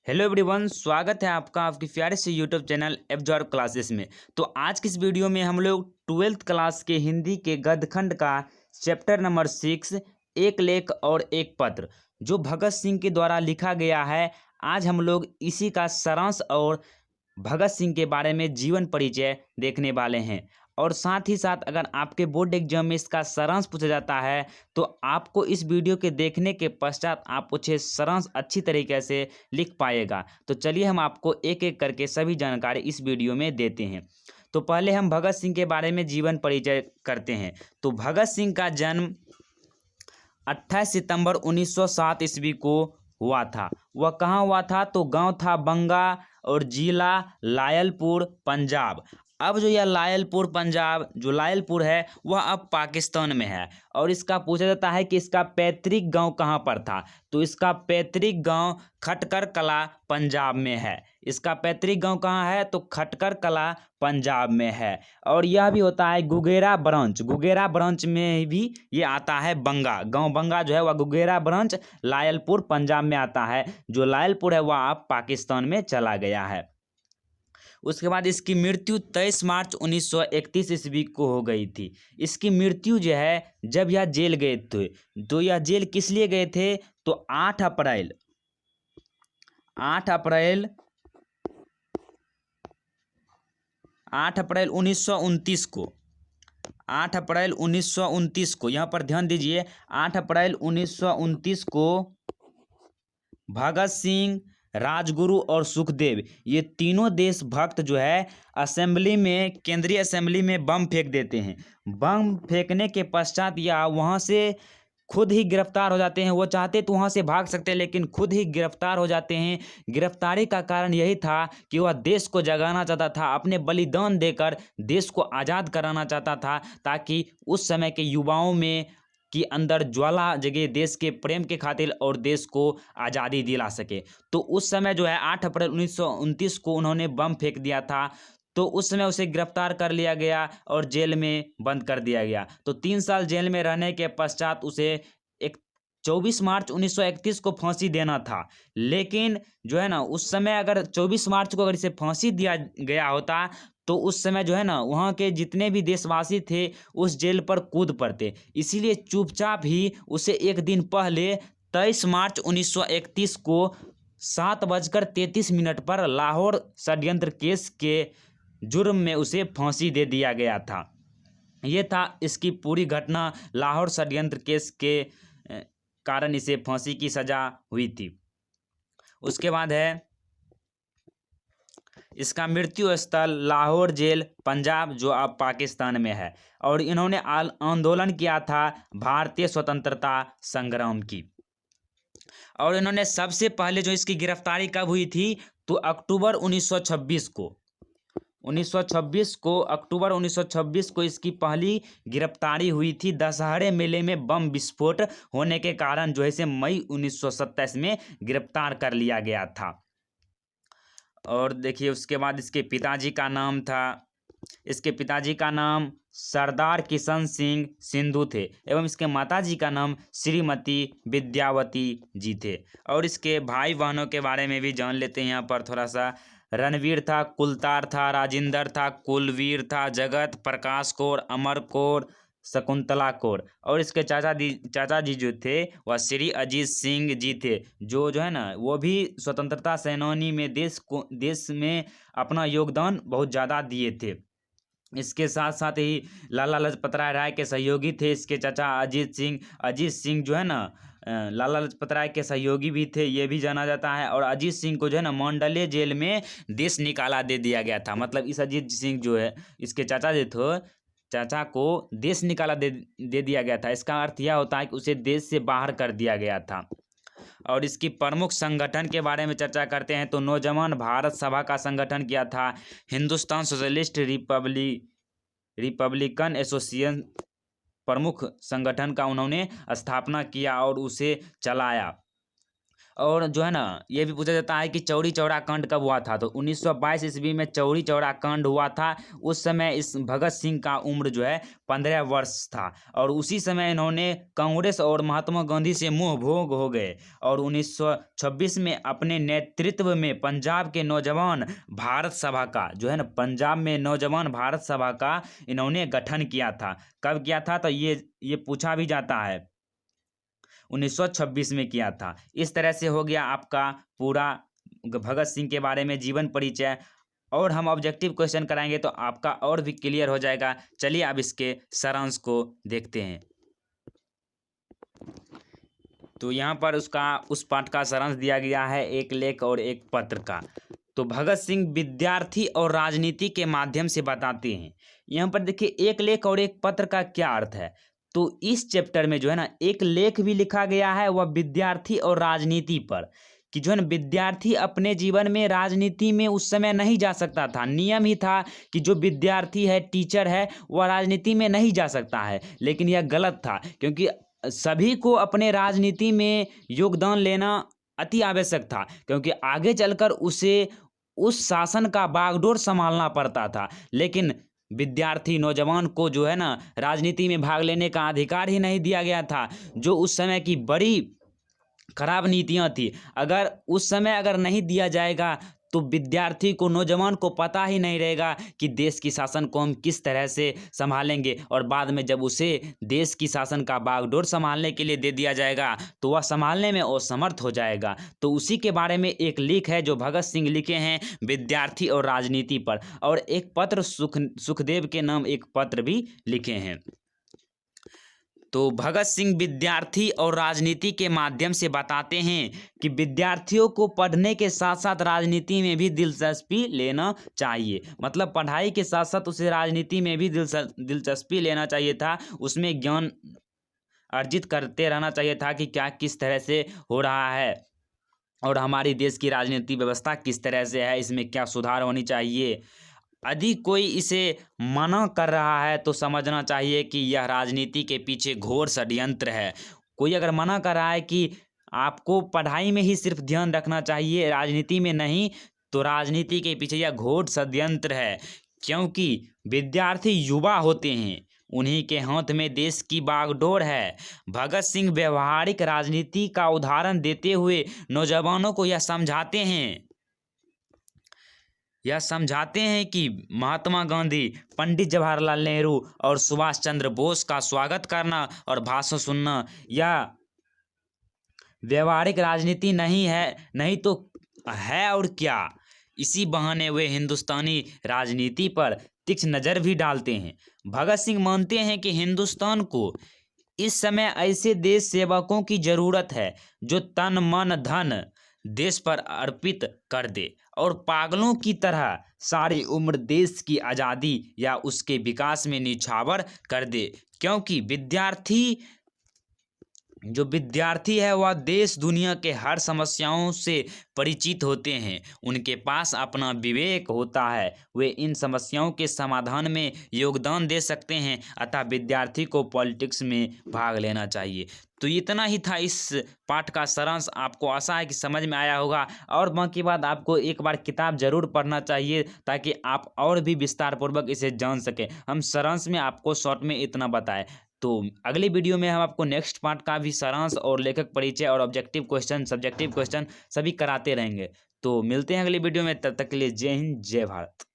Hello everyone, स्वागत है आपका आपकी प्यारे से यूट्यूब चैनल एब्जॉर्ब क्लासेस में। तो आज की इस वीडियो में हम लोग ट्वेल्थ क्लास के हिंदी के गद्यखंड का चैप्टर नंबर 6 एक लेख और एक पत्र जो भगत सिंह के द्वारा लिखा गया है। आज हम लोग इसी का सारांश और भगत सिंह के बारे में जीवन परिचय देखने वाले हैं। और साथ ही साथ अगर आपके बोर्ड एग्जाम में इसका सारांश पूछा जाता है तो आपको इस वीडियो के देखने के पश्चात आप पूछे सारांश अच्छी तरीके से लिख पाएगा। तो चलिए हम आपको एक एक करके सभी जानकारी इस वीडियो में देते हैं। तो पहले हम भगत सिंह के बारे में जीवन परिचय करते हैं। तो भगत सिंह का जन्म 28 सितंबर 1907 ईस्वी को हुआ था। वह कहाँ हुआ था? तो गांव था बंगा और जिला लायलपुर पंजाब। अब जो यह लायलपुर पंजाब जो लायलपुर है वह अब पाकिस्तान में है। और इसका पूछा जाता है कि इसका पैतृक गांव कहाँ पर था। तो इसका पैतृक गांव खटकर कला पंजाब में है। इसका पैतृक गांव कहाँ है? तो खटकर कला पंजाब में है। और यह भी होता है गुगेरा ब्रांच में भी ये आता है। बंगा गांव बंगा जो है वह गुगेरा ब्रांच लायलपुर पंजाब में आता है। जो लायलपुर है वह अब पाकिस्तान में चला गया है। उसके बाद इसकी मृत्यु 23 मार्च 1931 ईस्वी को हो गई थी। इसकी मृत्यु जो है जब यह जेल गए थे। तो यह जेल किस लिए गए थे? तो 8 अप्रैल 1929 को 8 अप्रैल 1929 को यहाँ पर ध्यान दीजिए। 8 अप्रैल 1929 को भगत सिंह, राजगुरु और सुखदेव ये तीनों देशभक्त जो है असेंबली में केंद्रीय असेंबली में बम फेंक देते हैं। बम फेंकने के पश्चात या वहाँ से खुद ही गिरफ्तार हो जाते हैं। वो चाहते तो वहाँ से भाग सकते हैं लेकिन खुद ही गिरफ्तार हो जाते हैं। गिरफ्तारी का कारण यही था कि वह देश को जगाना चाहता था, अपने बलिदान देकर देश को आज़ाद कराना चाहता था ताकि उस समय के युवाओं में कि अंदर ज्वाला जगे देश के प्रेम के खातिर और देश को आज़ादी दिला सके। तो उस समय जो है 8 अप्रैल 1929 को उन्होंने बम फेंक दिया था। तो उस समय उसे गिरफ्तार कर लिया गया और जेल में बंद कर दिया गया। तो 3 साल जेल में रहने के पश्चात उसे एक 24 मार्च 1931 को फांसी देना था। लेकिन जो है ना उस समय अगर 24 मार्च को अगर इसे फांसी दिया गया होता तो उस समय जो है ना वहाँ के जितने भी देशवासी थे उस जेल पर कूद पड़ते। इसीलिए चुपचाप ही उसे एक दिन पहले 23 मार्च 1931 को 7:33 पर लाहौर षड्यंत्र केस के जुर्म में उसे फांसी दे दिया गया था। ये था इसकी पूरी घटना। लाहौर षड्यंत्र केस के कारण इसे फांसी की सजा हुई थी। उसके बाद है इसका मृत्यु स्थल लाहौर जेल पंजाब जो अब पाकिस्तान में है। और इन्होंने आंदोलन किया था भारतीय स्वतंत्रता संग्राम की। और इन्होंने सबसे पहले जो इसकी गिरफ्तारी कब हुई थी? तो अक्टूबर 1926 को अक्टूबर 1926 को इसकी पहली गिरफ्तारी हुई थी। दशहरे मेले में बम विस्फोट होने के कारण जो है इसे मई 1927 में गिरफ्तार कर लिया गया था। और देखिए उसके बाद इसके पिताजी का नाम सरदार किशन सिंह सिंधु थे एवं इसके माताजी का नाम श्रीमती विद्यावती जी थे। और इसके भाई बहनों के बारे में भी जान लेते हैं यहाँ पर थोड़ा सा। रणवीर था, कुलतार था, राजिंदर था, कुलवीर था, जगत, प्रकाश कौर, अमर कौर, शकुंतला कौर। और इसके चाचा जी जो थे वह श्री अजीत सिंह जी थे जो है ना वो भी स्वतंत्रता सेनानी में देश में अपना योगदान बहुत ज़्यादा दिए थे। इसके साथ साथ ही लाला लाजपत राय के सहयोगी थे इसके चाचा अजीत सिंह जो है ना लाला लाजपत राय के सहयोगी भी थे, ये भी जाना जाता है। और अजीत सिंह को जो है ना मंडले जेल में देश निकाला दे दिया गया था। मतलब इस अजीत सिंह जो है इसके चाचा को देश निकाला दे दिया गया था। इसका अर्थ यह होता है कि उसे देश से बाहर कर दिया गया था। और इसकी प्रमुख संगठन के बारे में चर्चा करते हैं तो नौजवान भारत सभा का संगठन किया था। हिंदुस्तान सोशलिस्ट रिपब्लिकन एसोसिएशन प्रमुख संगठन का उन्होंने स्थापना किया और उसे चलाया। और जो है ना ये भी पूछा जाता है कि चौरी चौरा कांड कब हुआ था, तो 1922 ईस्वी में चौरी चौरा कांड हुआ था। उस समय इस भगत सिंह का उम्र जो है 15 वर्ष था और उसी समय इन्होंने कांग्रेस और महात्मा गांधी से मुंह भोग हो गए और 1926 में अपने नेतृत्व में पंजाब के नौजवान भारत सभा का जो है ना पंजाब में नौजवान भारत सभा का इन्होंने गठन किया था। कब किया था, तो ये पूछा भी जाता है, 1926 में किया था। इस तरह से हो गया आपका पूरा भगत सिंह के बारे में जीवन परिचय। और हम ऑब्जेक्टिव क्वेश्चन कराएंगे तो आपका और भी क्लियर हो जाएगा। चलिए अब इसके सारांश को देखते हैं। तो यहाँ पर उस पाठ का सारांश दिया गया है, एक लेख और एक पत्र का। तो भगत सिंह विद्यार्थी और राजनीति के माध्यम से बताते हैं। यहाँ पर देखिए एक लेख और एक पत्र का क्या अर्थ है। तो इस चैप्टर में जो है ना एक लेख भी लिखा गया है वह विद्यार्थी और राजनीति पर, कि जो है ना विद्यार्थी अपने जीवन में राजनीति में उस समय नहीं जा सकता था। नियम ही था कि जो विद्यार्थी है, टीचर है, वह राजनीति में नहीं जा सकता है। लेकिन यह गलत था क्योंकि सभी को अपने राजनीति में योगदान लेना अति आवश्यक था, क्योंकि आगे चलकर उसे उस शासन का बागडोर संभालना पड़ता था। लेकिन विद्यार्थी नौजवान को जो है ना राजनीति में भाग लेने का अधिकार ही नहीं दिया गया था, जो उस समय की बड़ी खराब नीतियां थी। अगर उस समय अगर नहीं दिया जाएगा तो विद्यार्थी को, नौजवान को पता ही नहीं रहेगा कि देश की शासन को हम किस तरह से संभालेंगे, और बाद में जब उसे देश की शासन का बागडोर संभालने के लिए दे दिया जाएगा तो वह संभालने में असमर्थ हो जाएगा। तो उसी के बारे में एक लेख है जो भगत सिंह लिखे हैं विद्यार्थी और राजनीति पर, और एक पत्र सुखदेव के नाम एक पत्र भी लिखे हैं। तो भगत सिंह विद्यार्थी और राजनीति के माध्यम से बताते हैं कि विद्यार्थियों को पढ़ने के साथ साथ राजनीति में भी दिलचस्पी लेना चाहिए। मतलब पढ़ाई के साथ साथ उसे राजनीति में भी दिलचस्पी लेना चाहिए था, उसमें ज्ञान अर्जित करते रहना चाहिए था कि क्या किस तरह से हो रहा है और हमारी देश की राजनीतिक व्यवस्था किस तरह से है, इसमें क्या सुधार होनी चाहिए। यदि कोई इसे मना कर रहा है तो समझना चाहिए कि यह राजनीति के पीछे घोर षड्यंत्र है। कोई अगर मना कर रहा है कि आपको पढ़ाई में ही सिर्फ ध्यान रखना चाहिए, राजनीति में नहीं, तो राजनीति के पीछे यह घोर षड्यंत्र है। क्योंकि विद्यार्थी युवा होते हैं, उन्हीं के हाथ में देश की बागडोर है। भगत सिंह व्यवहारिक राजनीति का उदाहरण देते हुए नौजवानों को यह समझाते हैं कि महात्मा गांधी, पंडित जवाहरलाल नेहरू और सुभाष चंद्र बोस का स्वागत करना और भाषण सुनना यह व्यवहारिक राजनीति नहीं है, नहीं तो है और क्या। इसी बहाने वे हिंदुस्तानी राजनीति पर तीक्ष्ण नज़र भी डालते हैं। भगत सिंह मानते हैं कि हिंदुस्तान को इस समय ऐसे देश सेवकों की जरूरत है जो तन मन धन देश पर अर्पित कर दे और पागलों की तरह सारी उम्र देश की आज़ादी या उसके विकास में निछावर कर दे। क्योंकि विद्यार्थी है वह देश दुनिया के हर समस्याओं से परिचित होते हैं, उनके पास अपना विवेक होता है, वे इन समस्याओं के समाधान में योगदान दे सकते हैं। अतः विद्यार्थी को पॉलिटिक्स में भाग लेना चाहिए। तो इतना ही था इस पाठ का सारांश। आपको आशा है कि समझ में आया होगा, और बाकी बात आपको एक बार किताब जरूर पढ़ना चाहिए ताकि आप और भी विस्तार पूर्वक इसे जान सकें। हम सारांश में आपको शॉर्ट में इतना बताएं। तो अगली वीडियो में हम आपको नेक्स्ट पार्ट का भी सारांश और लेखक परिचय और ऑब्जेक्टिव क्वेश्चन, सब्जेक्टिव क्वेश्चन सभी कराते रहेंगे। तो मिलते हैं अगली वीडियो में, तब तक के लिए जय हिंद, जय भारत।